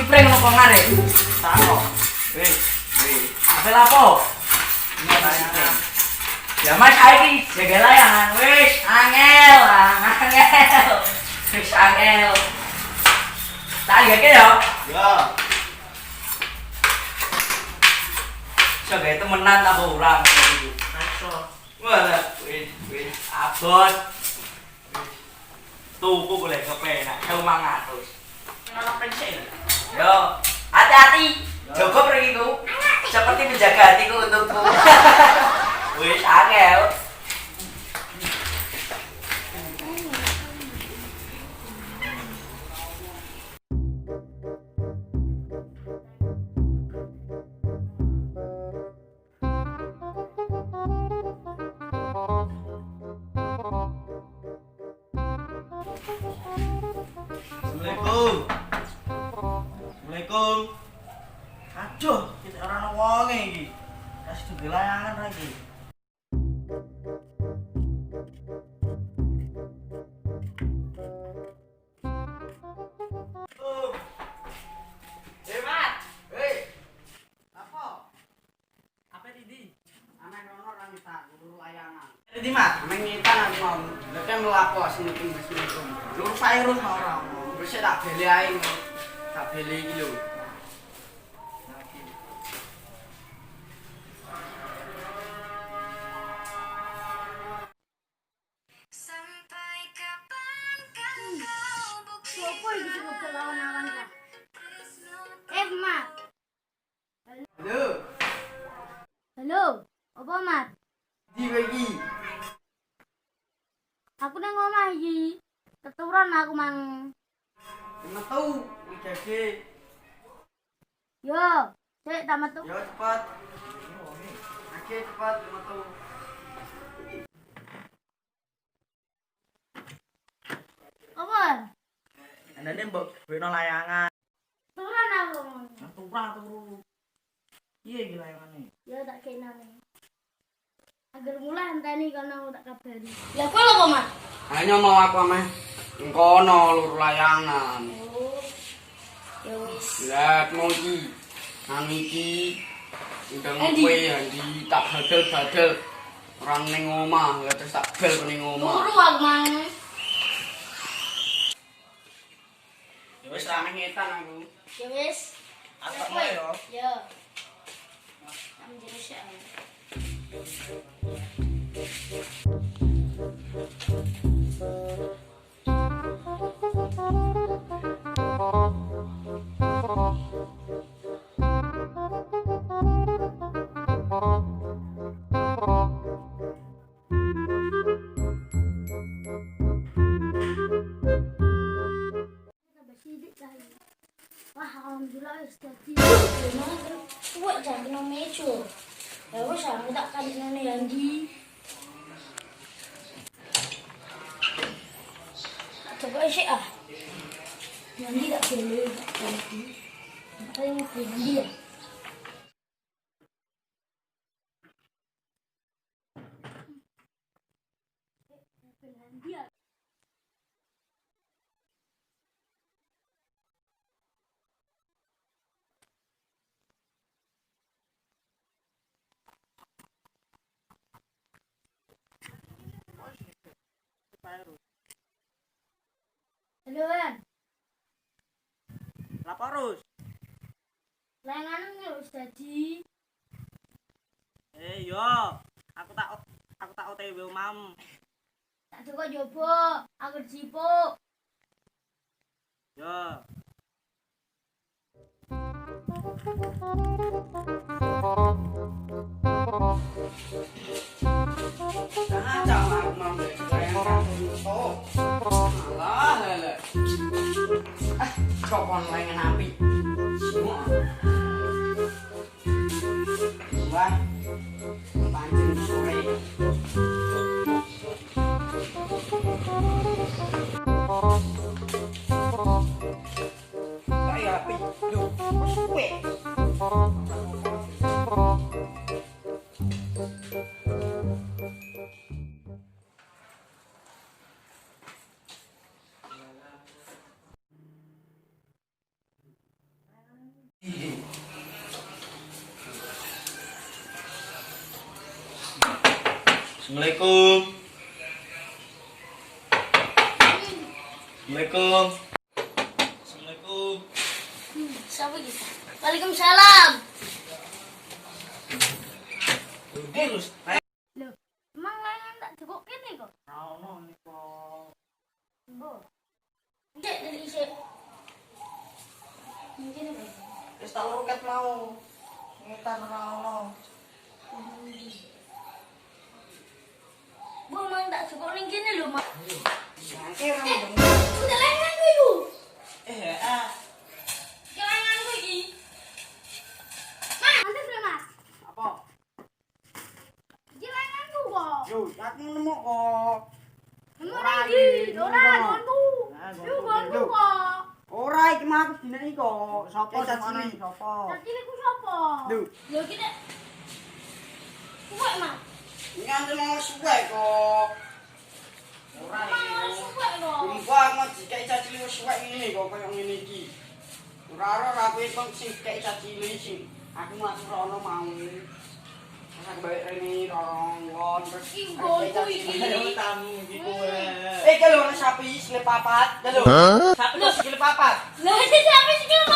Cipring ngono kok ngarep. Takok. Wis, wis. Apa lapo? Layangan. Ya Mas saiki jaga layangan. Wis, angel, angel. Wis angel. Tak lihat ya. Ya. Sebagai temenan apa orang gitu. Masuk. Wah, wis abot. Tuku boleh kepenak, 500. Ono pensil. Yo, hati-hati. Joko periku. Seperti menjaga hatiku untukmu. Wis angel. Assalamualaikum. Assalamualaikum. Aduh, kita orang wonge iki. Kasih juga layangan lagi. Hemat. Hei. Apa? Apa Didi? Anak ono orang kita guru layangan. Di mat, mengitan aku mau. Lek mlaku asline Assalamualaikum. Lur virus ora ono. Wis tak beli ae. Tak beli iki lho. Sopo iki sing ngejak lawan-lawan ta? Mat. Halo. Halo, apa Mat? Di iki. Aku nang omah iki. Keturunan aku mang. Metu iki. Yo, sik tak metu. Yo cepat. Oke, cepat metu. Apa? Andane mbok beno layangan. Keturunan aku. Turu. Iya iki layangane. Yo tak kenane. Agar mulai enteni kono tak kabari. Lah kowe lho, Mat? Hanya mau aku ameh kono lur layangan. Oh. Ya wis. Lihat mau iki. Anu iki udah kowe handi tak badal-badal orang ning omah, lah terus tak bel ning omah. Turu aku mang. Ya wis rame ngetan aku. Ya wis. Aku mau yo. Yo. Am jadi sik. Wah, alhamdulillah wis dadi. Kuwi jan kena mejo. Ya wis aku tak kandhane Yandi. Coba sih ah. Yandi tak boleh tak Yandi. Makanya Yandi ya. Yandi ya. Halo, Wan. Lapor terus. Layangan wis dadi. Yo, aku tak OTW mam. Tak coba jobo, aku sibuk. Yo. Jangan aku mam layangan aku. Alah, lele. Cokon layangan api. Semua. Wah. Pancing sore. Kayak api. Duh, suwe. Assalamualaikum. Assalamualaikum. Assalamualaikum. Siapa kita? Waalaikumsalam. Terus. Loh, emang layangan tak cukup kene kok? Rauno niko. Bo. Cek dari sik. Mungkin apa? Wis tak roket mau. Ngitan rauno. Bu, emang tak cukup ning kene lho, Mak. Nanti rauno. Udah layanganku iku. Ah. Iki layanganku iki. Mas, nanti sudah, Mas. Apa? Iki layanganku kok. Yo, aku nemu kok. Nemu Ora lagi. iki, Ora nemu. gonku. Nah, Yo gonku, gonku yo. kok. Ora iki mah aku dineki kok. Sopo Eh, cacili? Sopo? Tadi ku sapa? Lho. Lho iki nek. Kuwek, Mas. Nganti mau suwe kok. Ora Mang iki. ora suwek kok. Sumpah mau dikai cacili wis suwe ngene kok koyo ngene iki. Ora aku kok sing dikai cacili sing aku masuk rono mau. Masa balik rene ronggon terus Ih, dikai gonku cacili. iki. Ayo tamu iki kowe. Iki lho sapi silip papat. Lho. Sapi kok silip papat. Lah iki siapa sih kira?